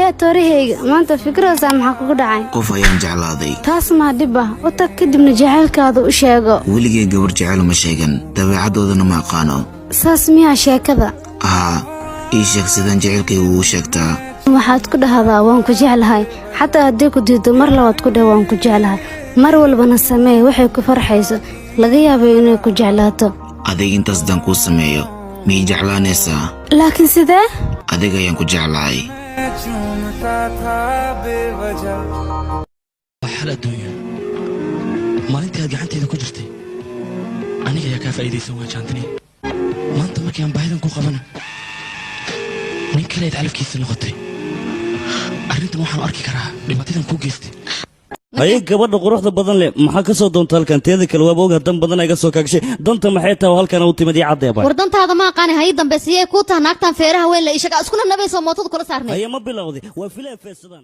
يا توريهيga maanta fikrada maxaa kugu dhacay qof ayaan jeclaaday taas ma dhiba u tag kadibna jacaylkaadu u sheego weligay gabar jecel ma sheegan dabeecadoodana ma aqaano saas miyaa sheekada ii sheeg sidaan jacaylkay uu sheegtaa waxaad ku dhahdaa waan ku jeclahay xataa haddii ku diido mar labaad ku dhaw waan ku jeclahay mar walbana samee waxay ku farxayso laga yaabo inay ku jeclaato adiga intaas dan ku sameeyo mii jeclaanaysaa laakiin sidee adiga ayaan ku jeclahay waxaad adduunyo maalintaad gacanteeda ku jirtay aniga ayaa kaa faa'iidaysan waa jaantani maanta markii aan baahidan ku qabana nin kaleed calafkiisa noqotay arrintan waxaan arki karaa dhibaatadan ku geystay هاي gabadha quruxda badan leh maxaa ka soo doontaa halkan teeda kale waaba ogaa dan badan ay ka soo kaagshay danta maxay tahay halkan u timid cadeeba wardantaada ma aqaan hay dambeysiyay ku tahay naagtan feeraha weyn la ishaga iskuna nabayso mootada kula saarnay هي ما bilowday waa filan feesadan